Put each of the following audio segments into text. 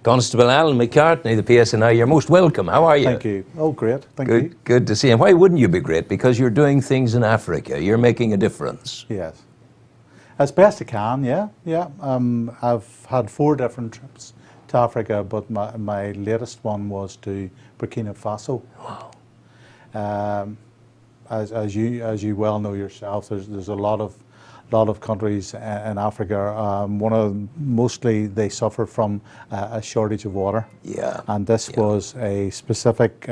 Constable Alan MaCartney, the PSNI, you're most welcome. How are you? Thank you. Oh, great. Thank you. Good to see you. And why wouldn't you be great? Because you're doing things in Africa. You're making a difference. Yes. As best I can, yeah. I've had 4 different trips to Africa, but my latest one was to Burkina Faso. Wow. As you well know yourself, there's a lot of countries in Africa. Mostly they suffer from a shortage of water. Yeah. And this was a specific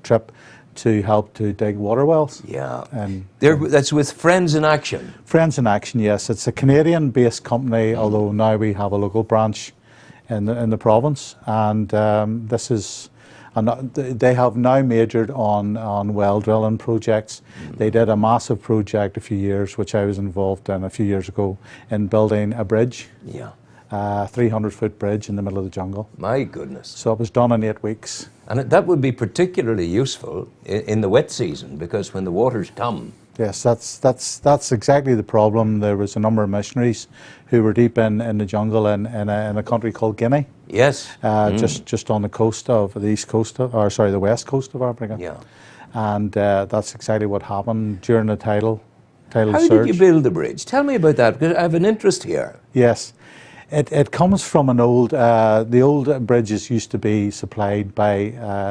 trip to help to dig water wells. Yeah. And that's with Friends in Action. Friends in Action, yes. It's a Canadian-based company, although now we have a local branch in the province. And this is. And they have now majored on well drilling projects. They did a massive project a few years, which I was involved in a few years ago, in building a bridge. Yeah. A 300-foot bridge in the middle of the jungle. My goodness. So it was done in 8 weeks. And that would be particularly useful in the wet season, because when the waters come. Yes, that's exactly the problem. There was a number of missionaries who were deep in the jungle in a country called Guinea. Yes. Just on the coast of the the west coast of Africa. Yeah. And that's exactly what happened during the tidal surge. How did you build the bridge? Tell me about that, because I have an interest here. Yes. It comes from an old, the old bridges used to be supplied by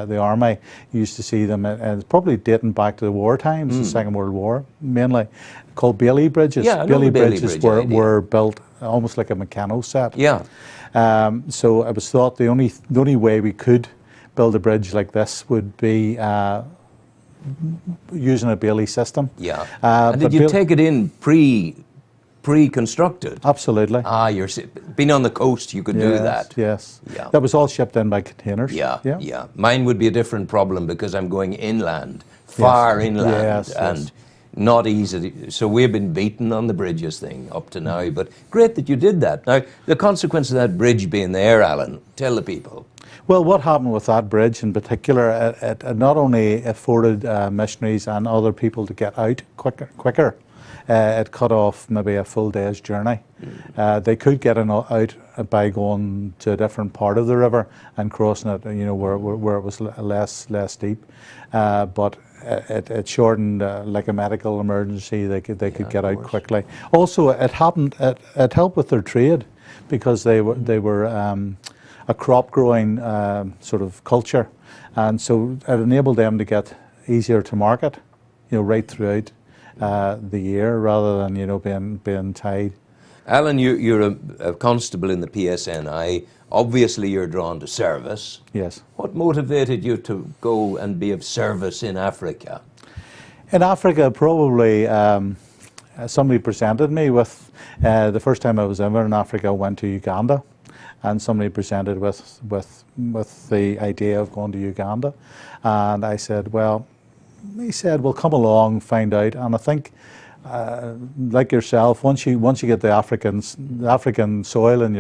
the army. You used to see them, and it's probably dating back to the war times, the Second World War, mainly, called Bailey bridges. Yeah, Bailey Bailey bridges Bridge were built almost like a Meccano set. Yeah. So it was thought the only way we could build a bridge like this would be using a Bailey system. Yeah. And did you take it in pre-constructed? Absolutely. Being on the coast, you could do that. Yes. Yeah. That was all shipped in by containers. Yeah. Mine would be a different problem because I'm going inland, far inland, and not easy. So we've been beaten on the bridges thing up to now, but great that you did that. Now, the consequence of that bridge being there, Alan, tell the people. Well, what happened with that bridge in particular, it not only afforded missionaries and other people to get out quicker, it cut off maybe a full day's journey. They could get out by going to a different part of the river and crossing it, where it was less deep. But it shortened, like a medical emergency. They could get out quickly. Also, it helped with their trade, because they were a crop growing sort of culture, and so it enabled them to get easier to market, right throughout the year, rather than being tied. Alan, you're a constable in the PSNI. Obviously, you're drawn to service. Yes. What motivated you to go and be of service in Africa? In Africa, probably somebody presented me with, the first time I was ever in Africa, I went to Uganda, and somebody presented with the idea of going to Uganda, and I said, well, he said, well, come along, find out. And I think, like yourself, once you get the African soil in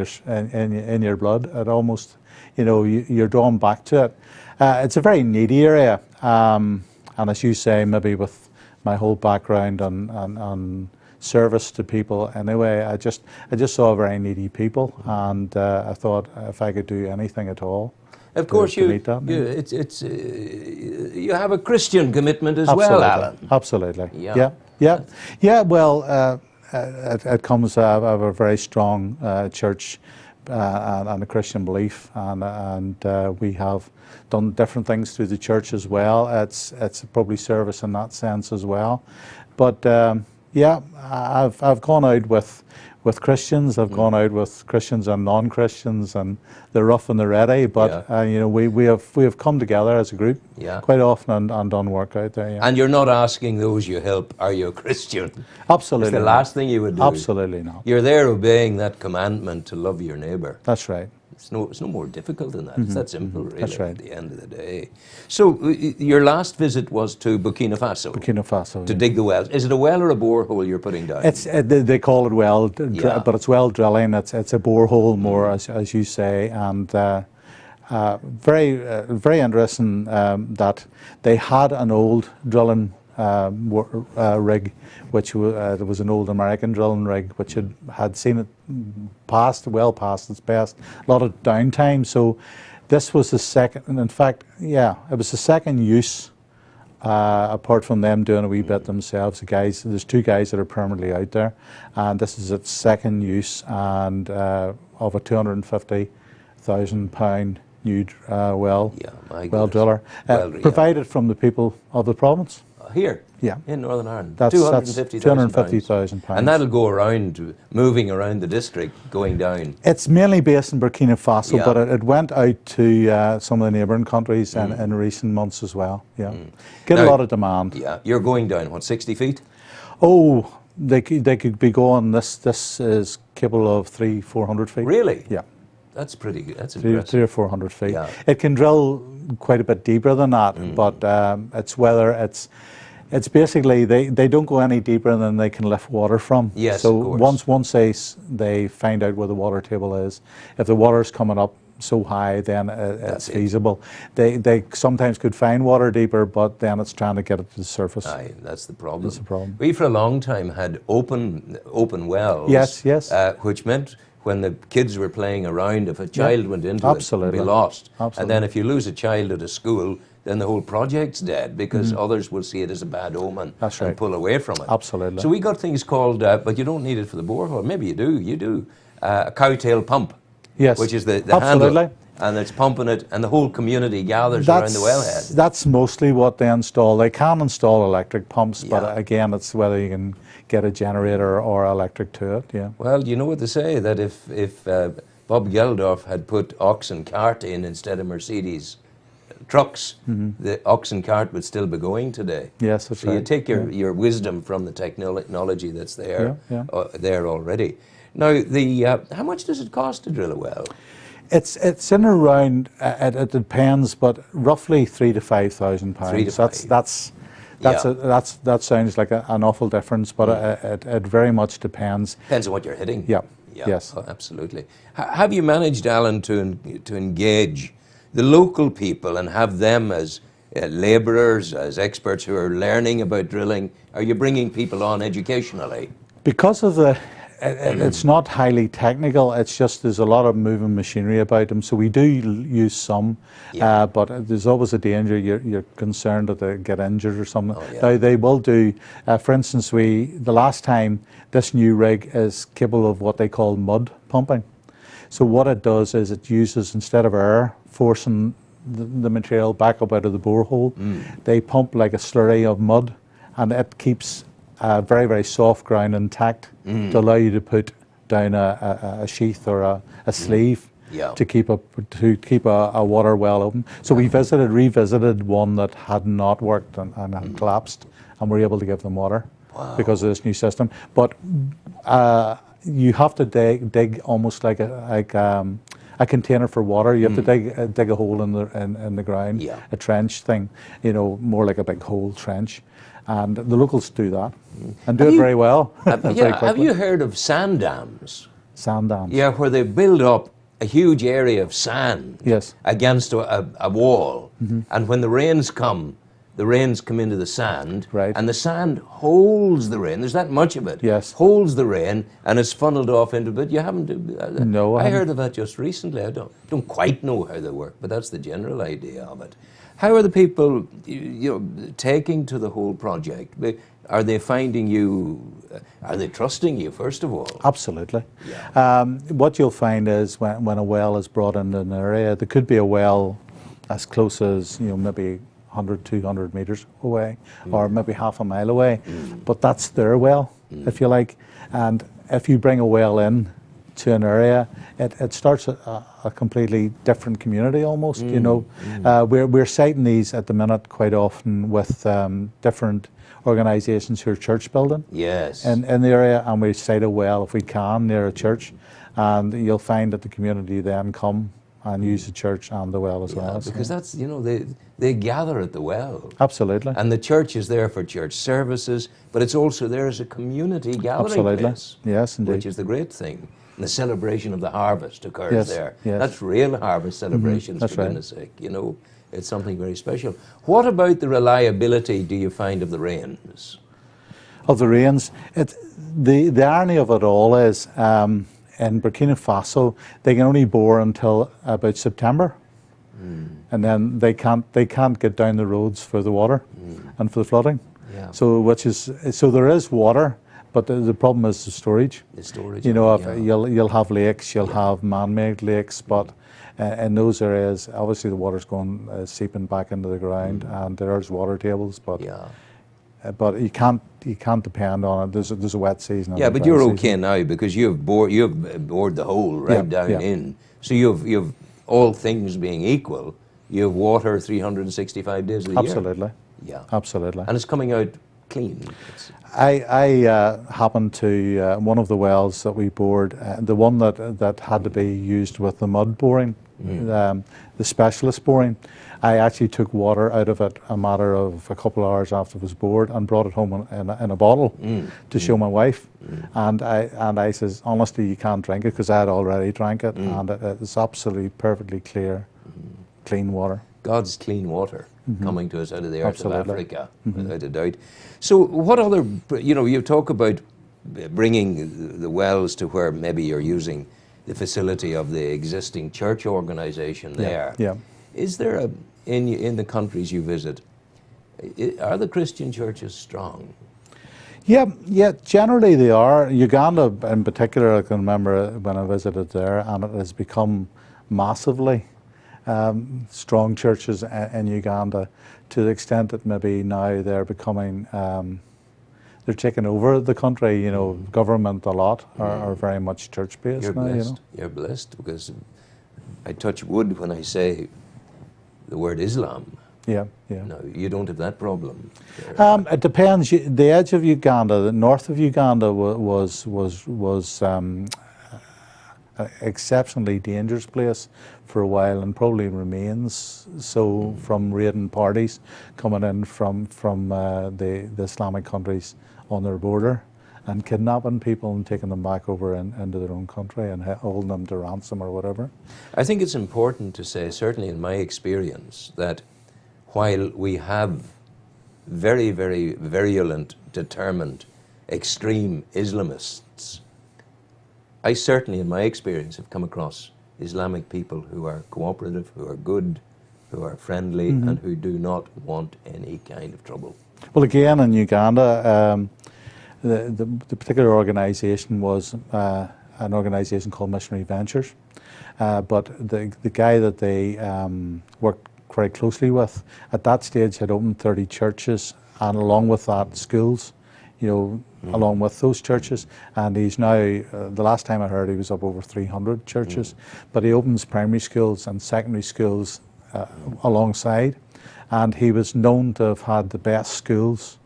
your blood, it almost, you're drawn back to it. It's a very needy area, and as you say, maybe with my whole background on service to people anyway, I just saw very needy people, and I thought if I could do anything at all. Of course, you have a Christian commitment as well, Alan. Absolutely. Yeah. Well, it comes out of a very strong church and a Christian belief, and we have done different things through the church as well. It's probably service in that sense as well. But I've gone out with Christians. I've gone out with Christians and non-Christians, and the rough and the ready. But we have come together as a group quite often and done work out there. Yeah. And you're not asking those you help, are you a Christian? Absolutely. It's the last thing you would do. Absolutely not. You're there obeying that commandment to love your neighbour. That's right. It's no more difficult than that. It's that simple, really. That's right. At the end of the day. So your last visit was to Burkina Faso. Burkina Faso. To dig the wells. Is it a well or a borehole you're putting down? It's they call it well, but it's well drilling. It's a borehole more, as you say, and very interesting that they had an old drilling rig, which was an old American drilling rig, which had seen it well past its best. A lot of downtime. So this was the second, and in fact, yeah, it was the second use. Apart from them doing a wee bit themselves, there's 2 guys that are permanently out there, and this is its second use, and of a £250,000 new well driller, provided from the people of the province. Here? Yeah. In Northern Ireland? That's £250,000. And that'll go around, moving around the district, going down? It's mainly based in Burkina Faso, but it went out to some of the neighbouring countries in recent months as well. Yeah. Get a lot of demand. Yeah. You're going down, what, 60 feet? Oh, they could be going, this is capable of 300-400 feet. Really? Yeah. That's pretty good. That's impressive. 300 or 400 feet. Yeah. It can drill quite a bit deeper than that, but it's whether it's basically they don't go any deeper than they can lift water from. Yes, so of course. once they find out where the water table is, if the water's coming up so high, then it's feasible. They sometimes could find water deeper, but then it's trying to get it to the surface. Aye, that's the problem. That's the problem. We for a long time had open wells. Yes, yes. Which meant when the kids were playing around, if a child went into it, it'd be lost. Absolutely. And then if you lose a child at a school, then the whole project's dead, because others will see it as a bad omen and pull away from it. Absolutely. So we got things called, but you don't need it for the borehole. Maybe you do, a cowtail pump. Yes. Which is the handle. And it's pumping it, and the whole community gathers around the wellhead. That's mostly what they install. They can install electric pumps, but again, it's whether you can get a generator or electric to it. Yeah. Well, you know what they say, that if Bob Geldof had put ox and cart in instead of Mercedes trucks, the ox and cart would still be going today. Yes, that's right. So you take your wisdom from the technology that's there, there already. Now, how much does it cost to drill a well? It's in around. It depends, but roughly £3,000 to £5,000. That sounds like an awful difference, but it very much depends. Depends on what you're hitting. Yeah. Yeah. Yes. Oh, absolutely. Have you managed, Alan, to engage the local people and have them as labourers, as experts who are learning about drilling? Are you bringing people on educationally? Because of it's not highly technical, it's just there's a lot of moving machinery about them, so we do use some, but there's always a danger you're concerned that they get injured or something. Oh, yeah. Now they will do, for instance, the last time this new rig is capable of what they call mud pumping. So what it does is it uses, instead of air forcing the material back up out of the borehole, they pump like a slurry of mud, and it keeps very, very soft ground intact to allow you to put down a sheath or a sleeve to keep a water well open. So we revisited one that had not worked and had collapsed, and we're able to give them water because of this new system. But you have to dig almost like a container for water. You have to dig a hole in the ground, a trench thing, more like a big hole trench. And the locals do that and do it very well. Have you heard of sand dams? Sand dams. Yeah, where they build up a huge area of sand against a wall. And when the rains come into the sand, and the sand holds the rain. There's that much of it. Yes. Holds the rain, and it's funneled off into. But you haven't. No, I heard of that just recently. I don't quite know how they work, but that's the general idea of it. How are the people, taking to the whole project? Are they finding you? Are they trusting you, first of all? Absolutely. Yeah. What you'll find is when a well is brought into an area, there could be a well as close as maybe 100, 200 meters away, or maybe half a mile away, but that's their well, if you like. And if you bring a well in to an area, it starts a completely different community almost. We're citing these at the minute quite often with different organisations who are church building. Yes. In the area, and we cite a well if we can near a church, and you'll find that the community then come and use the church and the well as well. Because that's they gather at the well. Absolutely. And the church is there for church services, but it's also there as a community gathering place. Yes, indeed. Which is the great thing. And the celebration of the harvest occurs there. Yes. That's real harvest celebrations, That's for goodness sake. It's something very special. What about the reliability, do you find, of the rains? Of the rains, the irony of it all is in Burkina Faso they can only bore until about September, and then they can't get down the roads for the water and for the flooding. Yeah. So there is water, but the problem is the storage. The storage. You know, you'll have lakes, you'll have man-made lakes, but in those areas, obviously the water's going seeping back into the ground, and there's water tables, but. Yeah. But you can't depend on it. There's a wet season. Yeah, but you're okay now because you've bored the hole right down in. So you've all things being equal, you have water 365 days of the year. Absolutely. Yeah. Absolutely. And it's coming out clean. I happened to one of the wells that we bored, the one that had to be used with the mud boring, the specialist boring. I actually took water out of it a matter of a couple of hours after it was bored and brought it home in a bottle to show my wife. And I says, honestly, you can't drink it because I had already drank it, and it's absolutely perfectly clear, clean water. God's clean water coming to us out of the earth of Africa, without a doubt. So what other, you talk about bringing the wells to where maybe you're using the facility of the existing church organization there. Yeah. Is there in the countries you visit, are the Christian churches strong? Yeah, generally they are. Uganda in particular, I can remember when I visited there, and it has become massively strong churches in Uganda, to the extent that maybe now they're becoming, they're taking over the country. Government a lot are very much church-based. You're blessed. You're blessed, because I touch wood when I say the word Islam. Yeah. No, you don't have that problem. It depends. The edge of Uganda, the north of Uganda, was an exceptionally dangerous place for a while, and probably remains so, from raiding parties coming in from the Islamic countries on their border and kidnapping people and taking them back over into their own country and holding them to ransom or whatever. I think it's important to say, certainly in my experience, that while we have very, very virulent, determined, extreme Islamists, I certainly, in my experience, have come across Islamic people who are cooperative, who are good, who are friendly, and who do not want any kind of trouble. Well, again, in Uganda, the particular organisation was an organisation called Missionary Ventures, but the guy that they worked very closely with at that stage had opened 30 churches, and along with that, schools, along with those churches, and he's now, the last time I heard, he was up over 300 churches, but he opens primary schools and secondary schools alongside, and he was known to have had the best schools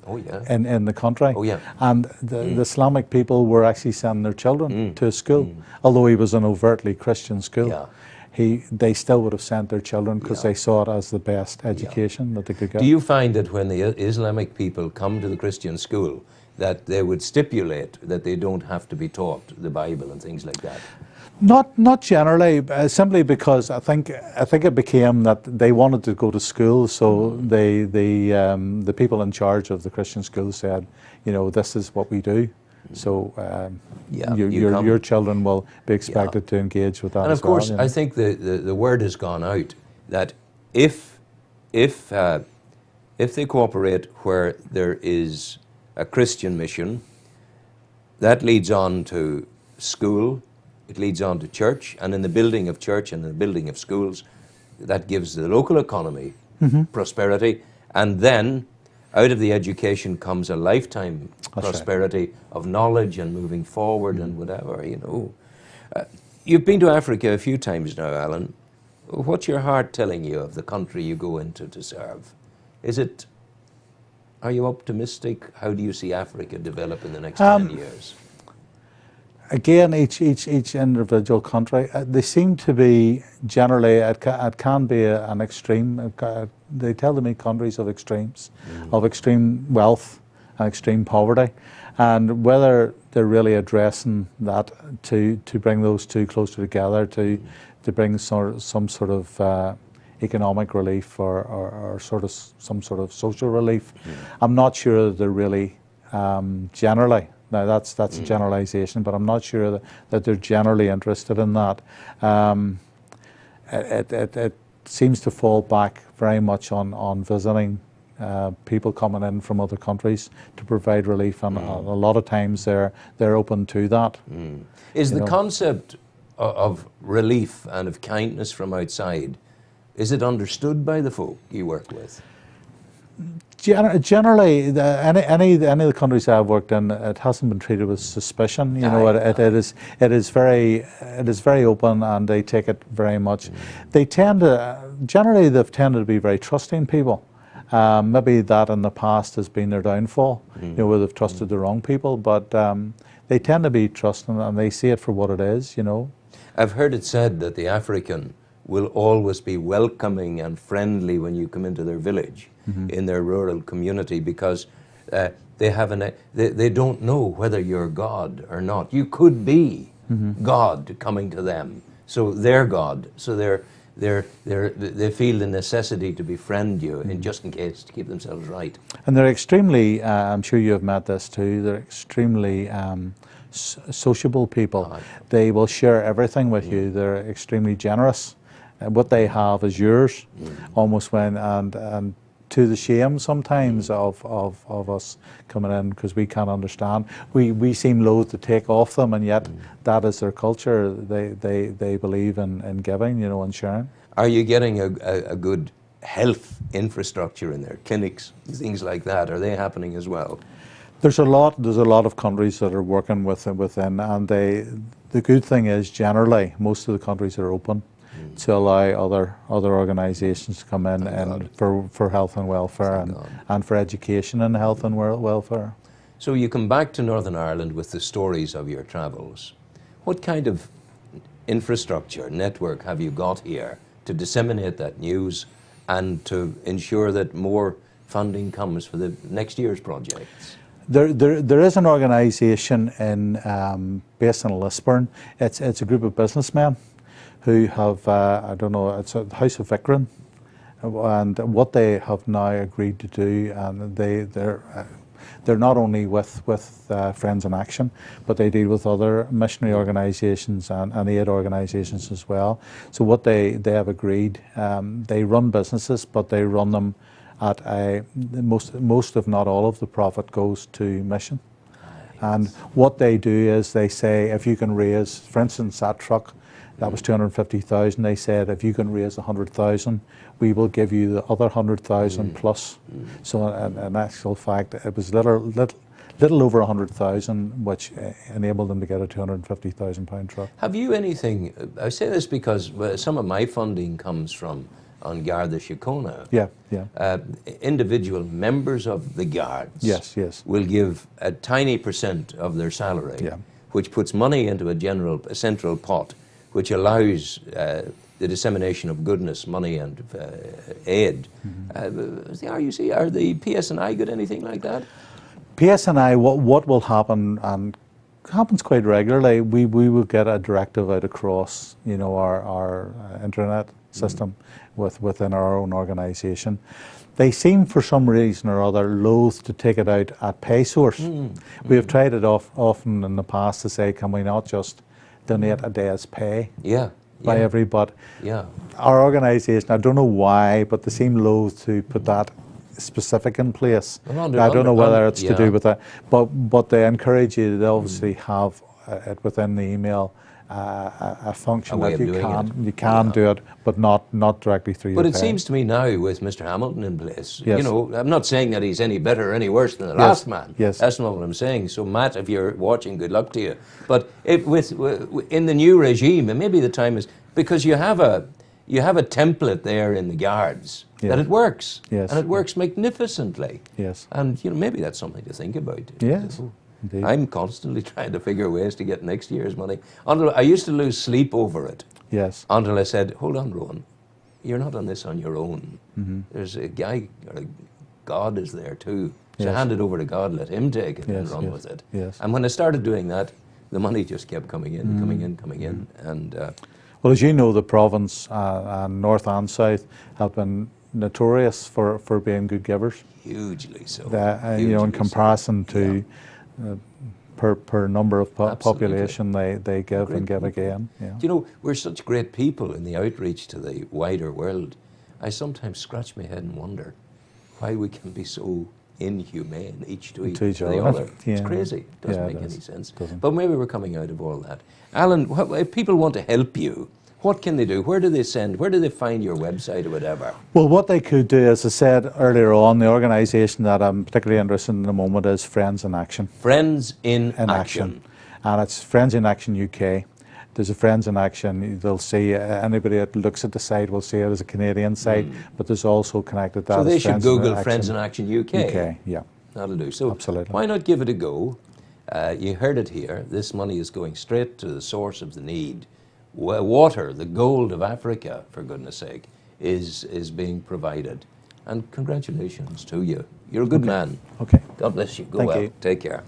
in the country. And the Islamic people were actually sending their children to school, although he was an overtly Christian school. They still would have sent their children because they saw it as the best education that they could get. Do you find that when the Islamic people come to the Christian school, that they would stipulate that they don't have to be taught the Bible and things like that? Not generally, simply because I think it became that they wanted to go to school, so the people in charge of the Christian school said, this is what we do. So your children will be expected to engage with that. And of course, I think the word has gone out that if they cooperate where there is a Christian mission, that leads on to school, it leads on to church, and in the building of church and the building of schools, that gives the local economy prosperity, and then out of the education comes a lifetime prosperity of knowledge and moving forward and whatever, You've been to Africa a few times now, Alan. What's your heart telling you of the country you go into to serve? Are you optimistic? How do you see Africa develop in the next 10 years? Again, each individual country, they seem to be generally, it can be an extreme. They tell me countries of extremes, of extreme wealth and extreme poverty, and whether they're really addressing that to bring those two closer together, to bring some sort of economic relief or sort of some sort of social relief. I'm not sure that they're really generally. Now that's a generalisation, but I'm not sure that they're generally interested in that. It seems to fall back very much on visiting people coming in from other countries to provide relief, and a lot of times they're open to that. Is the concept of relief and of kindness from outside, is it understood by the folk you work with? Generally, any of the countries I've worked in, it hasn't been treated with suspicion. You know, it is very open, and they take it very much. They tend to generally they've tended to be very trusting people. Maybe that in the past has been their downfall. You know, where they've trusted the wrong people, but they tend to be trusting, and they see it for what it is. You know, I've heard it said that the African will always be welcoming and friendly when you come into their village, in their rural community, because they don't know whether you're God or not. You could be God coming to them, so they're God. So they feel the necessity to befriend you, and just in case, to keep themselves right. And they're extremely. I'm sure you have met this too. They're extremely sociable people. They will share everything with you. They're extremely generous. What they have is yours, almost and to the shame sometimes of us coming in, because we can't understand. We seem loath to take off them, and yet that is their culture. They believe in giving, you know, and sharing. Are you getting a good health infrastructure in there, clinics, things like that? Are they happening as well? There's a lot of countries that are working within, and the good thing is generally most of the countries are open to allow other organisations to come in and for health and welfare and for education and health and welfare. So you come back to Northern Ireland with the stories of your travels. What kind of infrastructure, network have you got here to disseminate that news and to ensure that more funding comes for the next year's projects? There is an organisation based in Lisburn. It's a group of businessmen who have, I don't know, it's a House of Vikrin, and what they have now agreed to do, and they're not only with Friends in Action, but they deal with other missionary organisations and aid organisations as well. So what they have agreed, they run businesses, but they run them at most if not all of the profit goes to mission. And what they do is they say, if you can raise, for instance, that truck, that was 250,000. They said, if you can raise 100,000, we will give you the other 100,000 plus. So in actual fact, it was little over 100,000, which enabled them to get a £250,000 truck. Have you anything? I say this because some of my funding comes from on Garda Síochána. Yeah. Individual members of the Guards will give a tiny percent of their salary, which puts money into a central pot, which allows the dissemination of goodness, money and aid. Is the RUC, are the PSNI good anything like that? PSNI, what will happen, and happens quite regularly, we will get a directive out across, you know, our internet system within our own organisation. They seem, for some reason or other, loath to take it out at pay source. We have tried it often in the past to say, can we not just donate a day's pay by everybody? Our organisation, I don't know why, but they seem loath to put that specific in place. I don't know whether it's to do with that, but they encourage you to obviously have it within the email, a function that you can do it, but not directly through your pay. But it seems to me now, with Mr. Hamilton in place, you know, I'm not saying that he's any better or any worse than the last man. That's not what I'm saying. So Matt, if you're watching, good luck to you. But in the new regime, and maybe the time is, because you have a template there in the Guards that it works, and it works magnificently. And you know, maybe that's something to think about. Indeed. I'm constantly trying to figure ways to get next year's money. I used to lose sleep over it. Until I said, hold on, Rowan, you're not on this on your own. There's a guy, or God is there too. So hand it over to God, let him take it and run with it. And when I started doing that, the money just kept coming in, coming in. And Well, as you know, the province, and north and south, have been notorious for being good givers. Hugely so. You know, in comparison so. to per number of population, they give Great and give people. again. Yeah. Do you know, we're such great people in the outreach to the wider world. I sometimes scratch my head and wonder why we can be so inhumane each to each other. other. Yeah. It's crazy. It doesn't make any sense. Doesn't. But maybe we're coming out of all that. Alan, if people want to help you, what can they do? Where do they send? Where do they find your website or whatever? Well, what they could do, as I said earlier on, the organisation that I'm particularly interested in the moment is Friends in Action. Friends in Action. And it's Friends in Action UK. There's a Friends in Action. They'll see, anybody that looks at the site will see it as a Canadian site, but there's also connected that. So they as should Friends Google in Friends in Action UK. UK, yeah. That'll do. So Absolutely. why not give it a go? You heard it here. This money is going straight to the source of the need. Water, the gold of Africa, for goodness sake, is being provided. And congratulations to you. You're a good man. Okay. God bless you. Go Thank well. you. Take care.